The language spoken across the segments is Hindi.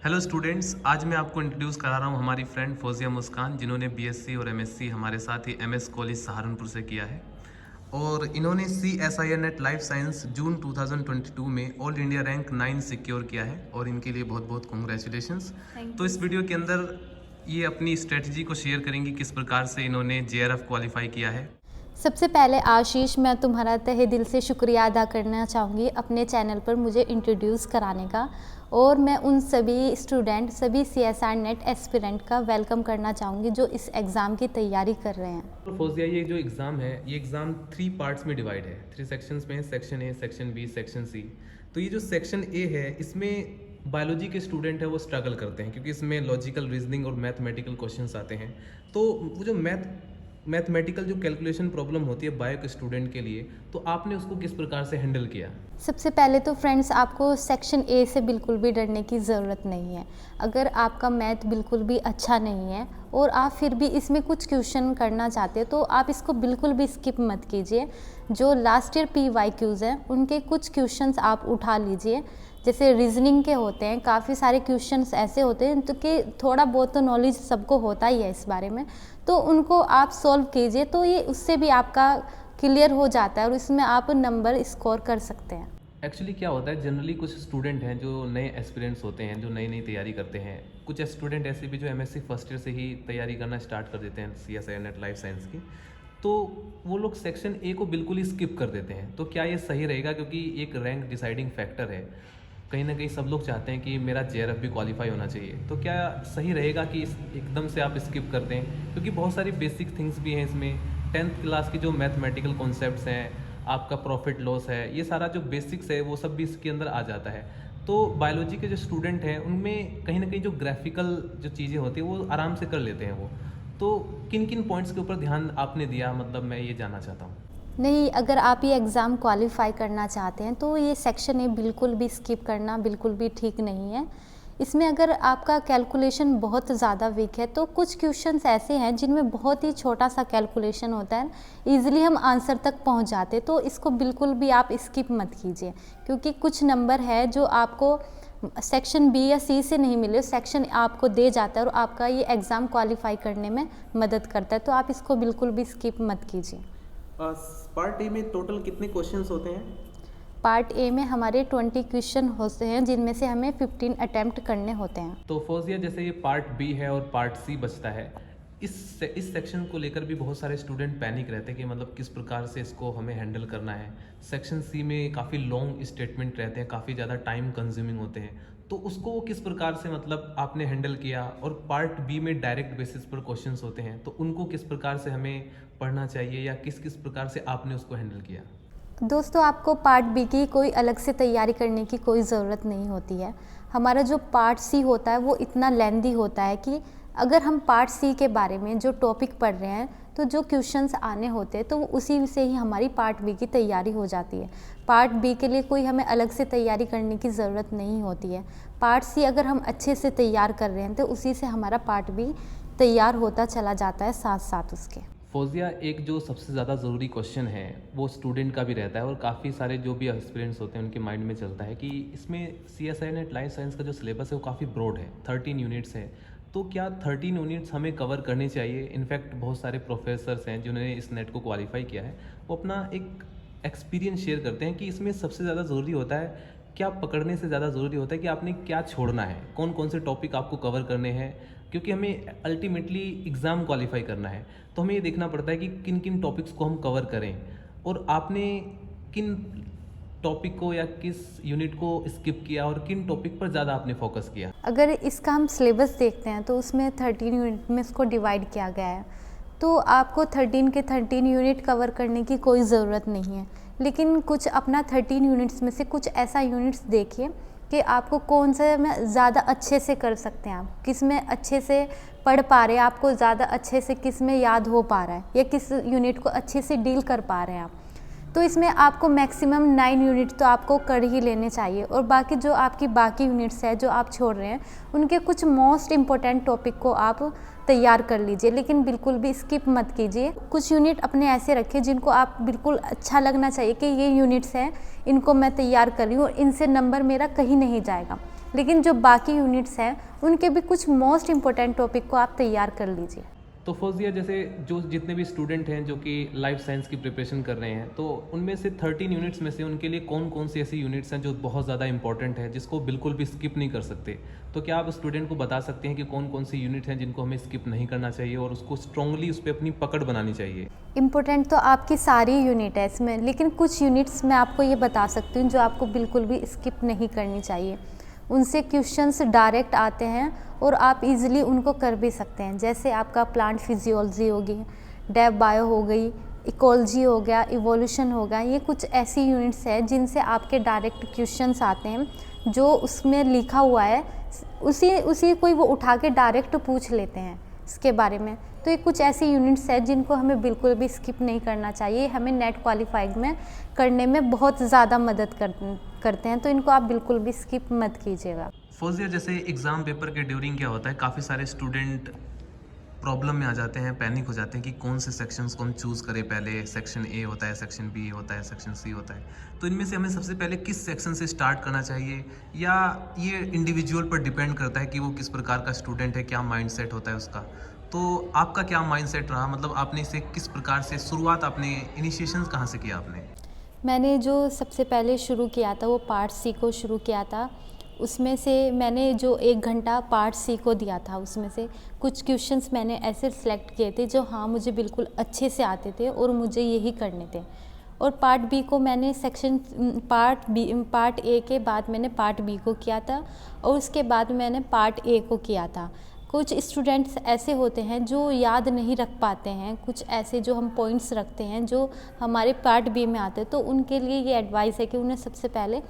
हेलो स्टूडेंट्स, आज मैं आपको इंट्रोड्यूस करा रहा हूँ हमारी फ्रेंड फौजिया मुस्कान, जिन्होंने बीएससी और एमएससी हमारे साथ ही एमएस कॉलेज सहारनपुर से किया है। और इन्होंने CSIR नेट लाइफ साइंस जून 2022 में ऑल इंडिया रैंक 9 सिक्योर किया है और इनके लिए बहुत बहुत कॉन्ग्रेचुलेशंस। तो इस वीडियो के अंदर ये अपनी स्ट्रेटजी को शेयर करेंगी किस प्रकार से इन्होंने JRF क्वालिफाई किया है। सबसे पहले आशीष, मैं तुम्हारा तहे दिल से शुक्रिया अदा करना चाहूँगी अपने चैनल पर मुझे इंट्रोड्यूस कराने का, और मैं उन सभी स्टूडेंट, सभी CSIR नेट एस्पिरेंट का वेलकम करना चाहूँगी जो इस एग्ज़ाम की तैयारी कर रहे हैं। तो फौजिया, ये जो एग्ज़ाम है, ये एग्ज़ाम 3 पार्ट्स में डिवाइड है, 3 सेक्शंस में है, section A, section B, section C। तो ये जो सेक्शन A है, इसमें बायोलॉजी के स्टूडेंट है वो स्ट्रगल करते हैं, क्योंकि इसमें लॉजिकल रीजनिंग और मैथमेटिकल क्वेश्चंस आते हैं। तो वो जो मैथमेटिकल जो कैलकुलेशन प्रॉब्लम होती है बायो के स्टूडेंट के लिए, तो आपने उसको किस प्रकार से हैंडल किया? सबसे पहले तो फ्रेंड्स, आपको सेक्शन A से बिल्कुल भी डरने की ज़रूरत नहीं है। अगर आपका मैथ बिल्कुल भी अच्छा नहीं है और आप फिर भी इसमें कुछ क्वेश्चन करना चाहते हो, तो आप इसको बिल्कुल भी स्किप मत कीजिए। जो लास्ट ईयर PYQs हैं, उनके कुछ क्वेश्चंस आप उठा लीजिए। जैसे रीजनिंग के होते हैं, काफ़ी सारे क्वेश्चंस ऐसे होते हैं तो कि थोड़ा बहुत तो नॉलेज सबको होता ही है इस बारे में, तो उनको आप सॉल्व कीजिए, तो ये उससे भी आपका क्लियर हो जाता है और इसमें आप नंबर स्कोर कर सकते हैं। एक्चुअली क्या होता है, जनरली कुछ स्टूडेंट हैं जो नए एस्पिरेंट्स होते हैं, जो नई नई तैयारी करते हैं। कुछ स्टूडेंट ऐसे भी जो MSc फर्स्ट ईयर से ही तैयारी करना स्टार्ट कर देते हैं CSIR नेट लाइफ साइंस की, तो वो लोग सेक्शन A को बिल्कुल ही स्किप कर देते हैं। तो क्या ये सही रहेगा? क्योंकि एक रैंक डिसाइडिंग फैक्टर है, कहीं ना कहीं सब लोग चाहते हैं कि मेरा JRF भी क्वालिफाई होना चाहिए। तो क्या सही रहेगा कि एकदम से आप स्किप कर दें? क्योंकि बहुत सारी बेसिक थिंग्स भी हैं इसमें। 10th क्लास की जो मैथमेटिकल कॉन्सेप्ट्स हैं, आपका प्रॉफिट लॉस है, ये सारा जो बेसिक्स है वो सब भी इसके अंदर आ जाता है। तो बायोलॉजी के जो स्टूडेंट हैं उनमें कहीं ना कहीं जो ग्राफिकल जो चीज़ें होती हैं वो आराम से कर लेते हैं वो। तो किन किन पॉइंट्स के ऊपर ध्यान आपने दिया, मतलब मैं ये जानना चाहता हूँ। नहीं, अगर आप ये एग्ज़ाम क्वालिफाई करना चाहते हैं तो ये सेक्शन A बिल्कुल भी स्किप करना बिल्कुल भी ठीक नहीं है। इसमें अगर आपका कैलकुलेशन बहुत ज़्यादा वीक है तो कुछ क्वेश्चंस ऐसे हैं जिनमें बहुत ही छोटा सा कैलकुलेशन होता है, ईज़िली हम आंसर तक पहुंच जाते, तो इसको बिल्कुल भी आप स्किप मत कीजिए। क्योंकि कुछ नंबर है जो आपको सेक्शन B या C से नहीं मिले, सेक्शन आपको दे जाता है और आपका ये एग्ज़ाम क्वालिफाई करने में मदद करता है, तो आप इसको बिल्कुल भी स्किप मत कीजिए। पार्ट ए में टोटल कितने क्वेश्चंस होते हैं? पार्ट A में हमारे 20 क्वेश्चन होते हैं, जिनमें से हमें 15 अटैम्प्ट करने होते हैं। तो फौजिया, जैसे ये पार्ट B है और पार्ट C बचता है, इस सेक्शन को लेकर भी बहुत सारे स्टूडेंट पैनिक रहते हैं कि मतलब किस प्रकार से इसको हमें हैंडल करना है। सेक्शन C में काफ़ी लॉन्ग स्टेटमेंट रहते हैं, काफ़ी ज़्यादा टाइम कंज्यूमिंग होते हैं, तो उसको वो किस प्रकार से मतलब आपने हैंडल किया? और पार्ट B में डायरेक्ट बेसिस पर क्वेश्चंस होते हैं, तो उनको किस प्रकार से हमें पढ़ना चाहिए या किस किस प्रकार से आपने उसको हैंडल किया? दोस्तों, आपको पार्ट B की कोई अलग से तैयारी करने की कोई ज़रूरत नहीं होती है। हमारा जो पार्ट C होता है वो इतना लेंदी होता है कि अगर हम पार्ट C के बारे में जो टॉपिक पढ़ रहे हैं, तो जो क्वेश्चंस आने होते हैं तो उसी से ही हमारी पार्ट B की तैयारी हो जाती है। पार्ट B के लिए कोई हमें अलग से तैयारी करने की ज़रूरत नहीं होती है। पार्ट C अगर हम अच्छे से तैयार कर रहे हैं तो उसी से हमारा पार्ट B तैयार होता चला जाता है साथ साथ उसके। फौजिया, एक जो सबसे ज़्यादा ज़रूरी क्वेश्चन है वो स्टूडेंट का भी रहता है और काफ़ी सारे जो भी एस्पिरेंट्स होते हैं उनके माइंड में चलता है कि इसमें CSIR नेट लाइफ साइंस का जो सिलेबस है वो काफ़ी ब्रॉड है, 13 यूनिट्स है। तो क्या 13 यूनिट्स हमें कवर करने चाहिए? इनफैक्ट बहुत सारे प्रोफेसर्स हैं जिन्होंने इस नेट को क्वालिफाई किया है, वो अपना एक एक्सपीरियंस शेयर करते हैं कि इसमें सबसे ज़्यादा ज़रूरी होता है, क्या पकड़ने से ज़्यादा ज़रूरी होता है कि आपने क्या छोड़ना है, कौन कौन से टॉपिक आपको कवर करने हैं। क्योंकि हमें अल्टीमेटली एग्ज़ाम क्वालिफाई करना है, तो हमें ये देखना पड़ता है कि किन किन टॉपिक्स को हम कवर करें और आपने किन टॉपिक को या किस यूनिट को स्किप किया और किन टॉपिक पर ज़्यादा आपने फोकस किया। अगर इसका हम सिलेबस देखते हैं तो उसमें 13 यूनिट में इसको डिवाइड किया गया है, तो आपको 13 के 13 यूनिट कवर करने की कोई ज़रूरत नहीं है। लेकिन कुछ अपना 13 यूनिट्स में से कुछ ऐसा यूनिट्स देखिए कि आपको कौन सा में ज़्यादा अच्छे से कर सकते हैं, आप किस में अच्छे से पढ़ पा रहे हैं, आपको ज़्यादा अच्छे से किस में याद हो पा रहा है, या किस यूनिट को अच्छे से डील कर पा रहे हैं आप। तो इसमें आपको मैक्सिमम 9 यूनिट तो आपको कर ही लेने चाहिए, और बाकी जो आपकी बाकी यूनिट्स है जो आप छोड़ रहे हैं, उनके कुछ मोस्ट इम्पोर्टेंट टॉपिक को आप तैयार कर लीजिए, लेकिन बिल्कुल भी स्किप मत कीजिए। कुछ यूनिट अपने ऐसे रखिए जिनको आप बिल्कुल अच्छा लगना चाहिए कि ये यूनिट्स हैं, इनको मैं तैयार कर रही हूँ और इनसे नंबर मेरा कहीं नहीं जाएगा। लेकिन जो बाकी यूनिट्स हैं उनके भी कुछ मोस्ट इम्पोर्टेंट टॉपिक को आप तैयार कर लीजिए। तो फौजिया, जैसे जो जितने भी स्टूडेंट हैं जो कि लाइफ साइंस की प्रिपरेशन कर रहे हैं, तो उनमें से 13 यूनिट्स में से उनके लिए कौन कौन सी ऐसी यूनिट्स हैं जो बहुत ज़्यादा इंपॉर्टेंट है, जिसको बिल्कुल भी स्किप नहीं कर सकते? तो क्या आप स्टूडेंट को बता सकते हैं कि कौन कौन सी यूनिट हैं जिनको हमें स्किप नहीं करना चाहिए और उसको स्ट्रांगली उस पर अपनी पकड़ बनानी चाहिए? इम्पोर्टेंट तो आपकी सारी यूनिट है इसमें, लेकिन कुछ यूनिट्स मैं आपको ये बता सकती हूँ जो आपको बिल्कुल भी स्किप नहीं करनी चाहिए। उनसे क्वेश्चंस डायरेक्ट आते हैं और आप इजीली उनको कर भी सकते हैं। जैसे आपका प्लांट फिजियोलॉजी होगी, डेव बायो हो गई, इकोलॉजी हो गया, इवोल्यूशन हो गया। ये कुछ ऐसी यूनिट्स हैं जिनसे आपके डायरेक्ट क्वेश्चंस आते हैं, जो उसमें लिखा हुआ है उसी कोई वो उठा के डायरेक्ट पूछ लेते हैं इसके बारे में। तो ये कुछ ऐसी यूनिट्स हैं जिनको हमें बिल्कुल भी स्किप नहीं करना चाहिए, हमें नेट क्वालिफाइड में करने में बहुत ज़्यादा मदद करते हैं, तो इनको आप बिल्कुल भी स्किप मत कीजिएगा। फौजिया, जैसे एग्ज़ाम पेपर के ड्यूरिंग क्या होता है, काफ़ी सारे स्टूडेंट प्रॉब्लम में आ जाते हैं, पैनिक हो जाते हैं कि कौन से सेक्शंस को हम चूज़ करें। पहले सेक्शन ए होता है, सेक्शन बी होता है, सेक्शन सी होता है। तो इनमें से हमें सबसे पहले किस सेक्शन से स्टार्ट करना चाहिए, या ये इंडिविजुअल पर डिपेंड करता है कि वो किस प्रकार का स्टूडेंट है, क्या माइंडसेट होता है उसका? तो आपका क्या माइंडसेट रहा, मतलब आपने इसे किस प्रकार से शुरुआत, आपने इनिशिएशन कहाँ से किया आपने? मैंने जो सबसे पहले शुरू किया था वो पार्ट सी को शुरू किया था। उसमें से मैंने जो 1 घंटा पार्ट सी को दिया था, उसमें से कुछ क्वेश्चंस मैंने ऐसे सिलेक्ट किए थे जो हाँ मुझे बिल्कुल अच्छे से आते थे और मुझे यही करने थे। और पार्ट बी को मैंने पार्ट ए के बाद मैंने पार्ट बी को किया था और उसके बाद मैंने पार्ट ए को किया था। कुछ स्टूडेंट्स ऐसे होते हैं जो याद नहीं रख पाते हैं, कुछ ऐसे जो हम पॉइंट्स रखते हैं जो हमारे पार्ट बी में आते हैं, तो उनके लिए ये एडवाइस है कि उन्हें सबसे पहले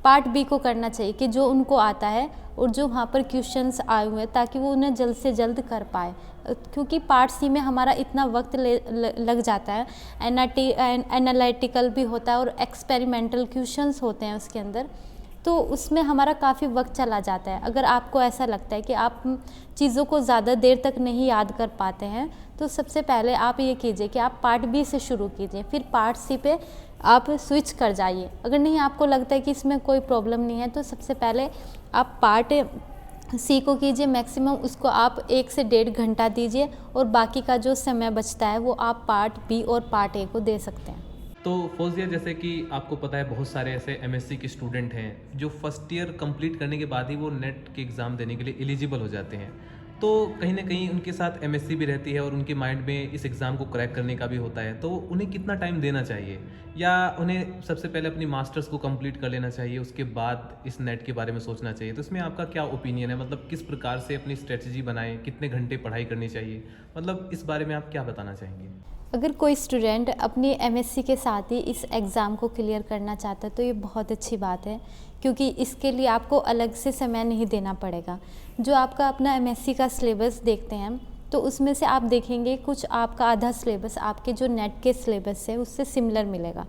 पार्ट बी को करना चाहिए कि जो उनको आता है और जो वहाँ पर क्वेश्चंस आए हुए हैं, ताकि वो उन्हें जल्द से जल्द कर पाए। क्योंकि पार्ट सी में हमारा इतना वक्त लग जाता है, एनालिटिकल भी होता है और एक्सपेरिमेंटल क्वेश्चंस होते हैं उसके अंदर, तो उसमें हमारा काफ़ी वक्त चला जाता है। अगर आपको ऐसा लगता है कि आप चीज़ों को ज़्यादा देर तक नहीं याद कर पाते हैं, तो सबसे पहले आप ये कीजिए कि आप पार्ट बी से शुरू कीजिए, फिर पार्ट सी पे आप स्विच कर जाइए। अगर नहीं आपको लगता है कि इसमें कोई प्रॉब्लम नहीं है, तो सबसे पहले आप पार्ट सी को कीजिए, मैक्सिमम उसको आप 1 से 1.5 घंटा दीजिए और बाकी का जो समय बचता है वो आप पार्ट बी और पार्ट ए को दे सकते हैं। तो फौजिया, जैसे कि आपको पता है बहुत सारे ऐसे एमएससी के स्टूडेंट हैं जो फर्स्ट ईयर कंप्लीट करने के बाद ही वो नेट के एग्ज़ाम देने के लिए एलिजिबल हो जाते हैं। तो कहीं ना कहीं उनके साथ एमएससी भी रहती है और उनके माइंड में इस एग्ज़ाम को क्रैक करने का भी होता है, तो उन्हें कितना टाइम देना चाहिए, या उन्हें सबसे पहले अपनी मास्टर्स को कंप्लीट कर लेना चाहिए, उसके बाद इस नेट के बारे में सोचना चाहिए? तो इसमें आपका क्या ओपिनियन है, मतलब किस प्रकार से अपनी स्ट्रेटजी बनाएं, कितने घंटे पढ़ाई करनी चाहिए, मतलब इस बारे में आप क्या बताना चाहेंगे? अगर कोई स्टूडेंट अपनी एमएससी के साथ ही इस एग्ज़ाम को क्लियर करना चाहता है तो ये बहुत अच्छी बात है, क्योंकि इसके लिए आपको अलग से समय नहीं देना पड़ेगा। जो आपका अपना एमएससी का सिलेबस देखते हैं तो उसमें से आप देखेंगे कुछ आपका आधा सिलेबस आपके जो नेट के सिलेबस है उससे सिमिलर मिलेगा।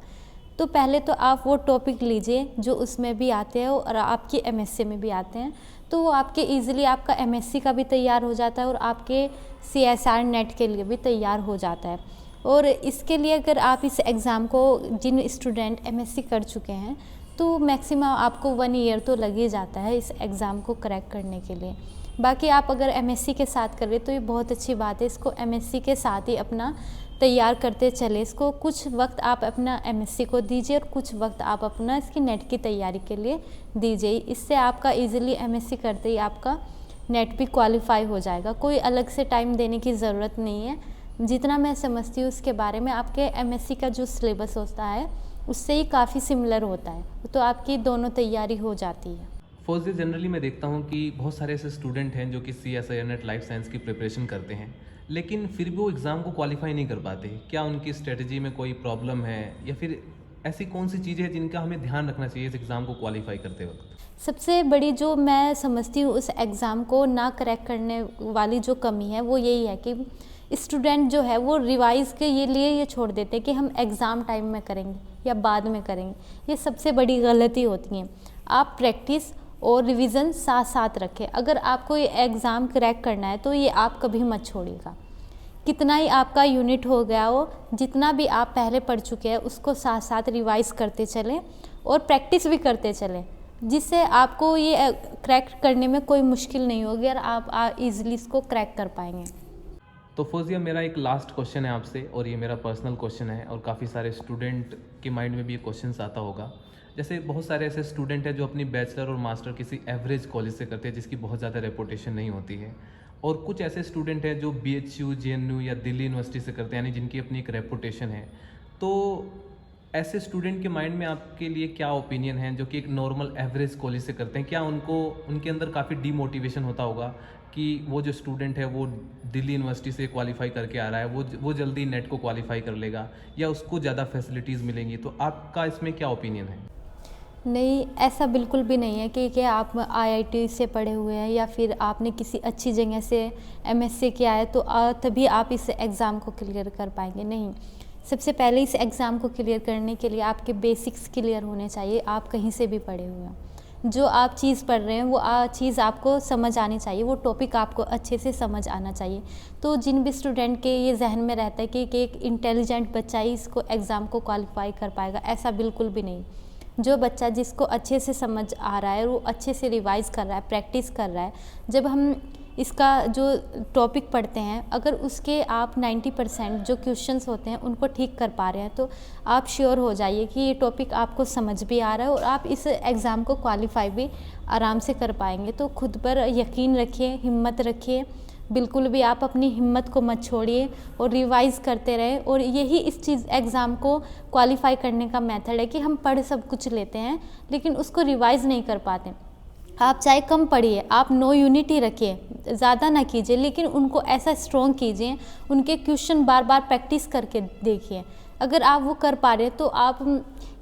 तो पहले तो आप वो टॉपिक लीजिए जो उसमें भी आते हैं और आपकी एमएससी में भी आते हैं, तो वो आपके ईज़िली आपका एमएससी का भी तैयार हो जाता है और आपके सीएसआर नेट के लिए भी तैयार हो जाता है। और इसके लिए अगर आप इस एग्ज़ाम को, जिन स्टूडेंट एमएससी कर चुके हैं, तो मैक्सिमम आपको 1 ईयर तो लग ही जाता है इस एग्ज़ाम को क्रैक करने के लिए। बाकी आप अगर एमएससी के साथ कर रहे तो ये बहुत अच्छी बात है, इसको एमएससी के साथ ही अपना तैयार करते चले। इसको कुछ वक्त आप अपना एमएससी को दीजिए और कुछ वक्त आप अपना इसकी नेट की तैयारी के लिए दीजिए। इससे आपका ईज़िली एमएससी करते ही आपका नेट भी क्वालिफाई हो जाएगा। कोई अलग से टाइम देने की ज़रूरत नहीं है। जितना मैं समझती हूँ उसके बारे में, आपके एमएससी का जो सिलेबस होता है उससे ही काफ़ी सिमिलर होता है, तो आपकी दोनों तैयारी हो जाती है। फर्स्ट जनरली मैं देखता हूँ कि बहुत सारे ऐसे स्टूडेंट हैं जो कि CSIR नेट लाइफ साइंस की प्रिपरेशन करते हैं, लेकिन फिर भी वो एग्ज़ाम को क्वालिफाई नहीं कर पाते। क्या उनकी स्ट्रेटजी में कोई प्रॉब्लम है, या फिर ऐसी कौन सी चीज़ें हैं जिनका हमें ध्यान रखना चाहिए इस एग्ज़ाम को क्वालिफाई करते वक्त? सबसे बड़ी जो मैं समझती हूँ उस एग्ज़ाम को ना क्रैक करने वाली जो कमी है वो यही है कि स्टूडेंट जो है वो रिवाइज़ के लिए ये छोड़ देते हैं कि हम एग्ज़ाम टाइम में करेंगे या बाद में करेंगे। ये सबसे बड़ी गलती होती है। आप प्रैक्टिस और रिवीजन साथ साथ रखें। अगर आपको ये एग्ज़ाम क्रैक करना है तो ये आप कभी मत छोड़िएगा। कितना ही आपका यूनिट हो गया हो, जितना भी आप पहले पढ़ चुके हैं उसको साथ साथ रिवाइज़ करते चलें और प्रैक्टिस भी करते चलें। जिससे आपको ये क्रैक करने में कोई मुश्किल नहीं होगी और आप इजीली इसको क्रैक कर पाएंगे। तो फौजिया, मेरा एक लास्ट क्वेश्चन है आपसे, और ये मेरा पर्सनल क्वेश्चन है, और काफ़ी सारे स्टूडेंट के माइंड में भी ये क्वेश्चन आता होगा। जैसे बहुत सारे ऐसे स्टूडेंट हैं जो अपनी बैचलर और मास्टर किसी एवरेज कॉलेज से करते हैं जिसकी बहुत ज़्यादा रेपुटेशन नहीं होती है, और कुछ ऐसे स्टूडेंट हैं जो BHU, JNU या दिल्ली यूनिवर्सिटी से करते हैं, यानी जिनकी अपनी एक रेपुटेशन है। तो ऐसे स्टूडेंट के माइंड में आपके लिए क्या ओपिनियन है जो कि एक नॉर्मल एवरेज कॉलेज से करते हैं? क्या उनके अंदर काफ़ी डीमोटिवेशन होता होगा कि वो जो स्टूडेंट है वो दिल्ली यूनिवर्सिटी से क्वालिफाई करके आ रहा है, वो जल्दी नेट को क्वालिफाई कर लेगा या उसको ज़्यादा फैसिलिटीज़ मिलेंगी? तो आपका इसमें क्या ओपिनियन है? नहीं, ऐसा बिल्कुल भी नहीं है कि आप IIT से पढ़े हुए हैं या फिर आपने किसी अच्छी जगह से MSc किया है तो तभी आप इस एग्ज़ाम को क्लियर कर पाएंगे। नहीं, सबसे पहले इस एग्ज़ाम को क्लियर करने के लिए आपके बेसिक्स क्लियर होने चाहिए। आप कहीं से भी पढ़े हुए हैं, जो आप चीज़ पढ़ रहे हैं वो चीज़ आपको समझ आनी चाहिए, वो टॉपिक आपको अच्छे से समझ आना चाहिए। तो जिन भी स्टूडेंट के ये जहन में रहता है कि एक इंटेलिजेंट बच्चा ही इसको एग्ज़ाम को क्वालिफाई कर पाएगा, ऐसा बिल्कुल भी नहीं। जो बच्चा जिसको अच्छे से समझ आ रहा है, वो अच्छे से रिवाइज़ कर रहा है, प्रैक्टिस कर रहा है, जब हम इसका जो टॉपिक पढ़ते हैं, अगर उसके आप 90% जो क्वेश्चंस होते हैं उनको ठीक कर पा रहे हैं तो आप श्योर हो जाइए कि ये टॉपिक आपको समझ भी आ रहा है और आप इस एग्ज़ाम को क्वालिफाई भी आराम से कर पाएंगे। तो खुद पर यकीन रखिए, हिम्मत रखिए, बिल्कुल भी आप अपनी हिम्मत को मत छोड़िए और रिवाइज़ करते रहें। और यही इस चीज़ एग्ज़ाम को क्वालिफाई करने का मेथड है कि हम पढ़ सब कुछ लेते हैं लेकिन उसको रिवाइज़ नहीं कर पाते। आप चाहे कम पढ़िए, आप 9 यूनिट ही रखिए, ज़्यादा ना कीजिए, लेकिन उनको ऐसा स्ट्रॉन्ग कीजिए, उनके क्वेश्चन बार बार प्रैक्टिस करके देखिए। अगर आप वो कर पा रहे हैं तो आप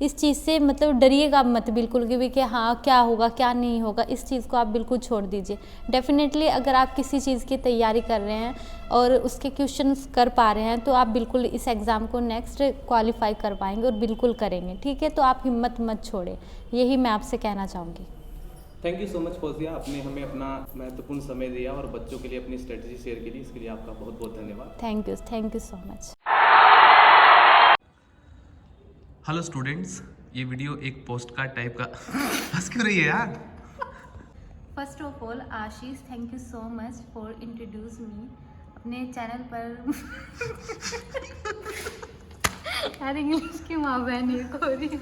इस चीज़ से मतलब डरिएगा मत बिल्कुल भी कि हाँ क्या होगा क्या नहीं होगा, इस चीज़ को आप बिल्कुल छोड़ दीजिए। डेफिनेटली अगर आप किसी चीज़ की तैयारी कर रहे हैं और उसके क्वेश्चंस कर पा रहे हैं तो आप बिल्कुल इस एग्ज़ाम को नेक्स्ट क्वालिफाई कर पाएंगे और बिल्कुल करेंगे। ठीक है, तो आप हिम्मत मत छोड़ें, यही मैं आपसे कहना चाहूँगी। Thank you so much Fauzia, आपने हमें अपना महत्वपूर्ण समय दिया और बच्चों के लिए अपनी स्ट्रेटजी शेयर की, इसके लिए आपका बहुत बहुत धन्यवाद। Thank you so much. Hello students, ये वीडियो एक पोस्ट कार्ड टाइप का हंस क्यों रही है यार? First of all Ashish, thank you so much for introduce me अपने चैनल पर। यार इंग्लिश की माँ बहन ये को रही है।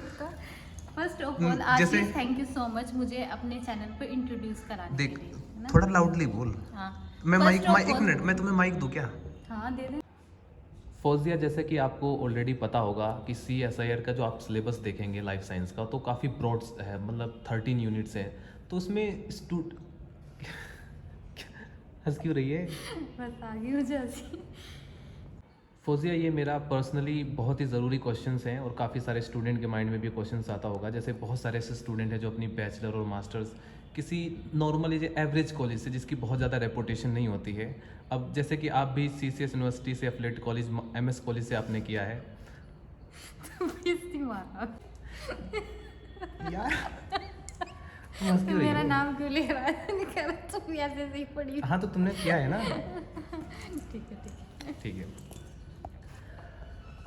First of all Ashish, thank you so much मुझे अपने चैनल पर इंट्रोड्यूस कराने देख, के लिए, है ना? थोड़ा लाउडली बोल। हाँ, मैं First माइक of एक all- मिनट, मैं तुम्हें माइक दूं क्या? हाँ दे दे। फौजिया, जैसे कि आपको ऑलरेडी पता होगा कि CSIR का जो आप सिलेबस देखेंगे लाइफ साइंस का, तो काफ़ी ब्रॉड है, मतलब 13 यूनिट्स है। तो उसमें हंस क्यों रही है? बस आगे हो जाती। फौजिया, ये मेरा पर्सनली बहुत ही ज़रूरी क्वेश्चंस हैं और काफ़ी सारे स्टूडेंट के माइंड में भी क्वेश्चंस आता होगा। जैसे बहुत सारे ऐसे स्टूडेंट हैं जो अपनी बैचलर और मास्टर्स किसी नॉर्मली जो एवरेज कॉलेज से जिसकी बहुत ज़्यादा रेपुटेशन नहीं होती है। अब जैसे कि आप भी CCS यूनिवर्सिटी से एफिलिएटेड कॉलेज MS कॉलेज से आपने किया है यार। तुम हंस क्यों रही मेरा हो? नाम क्यों ले रहा है? तुम ऐसे ही पड़ी। हाँ, तो तुमने किया है ना। ठीक है। ठीक है।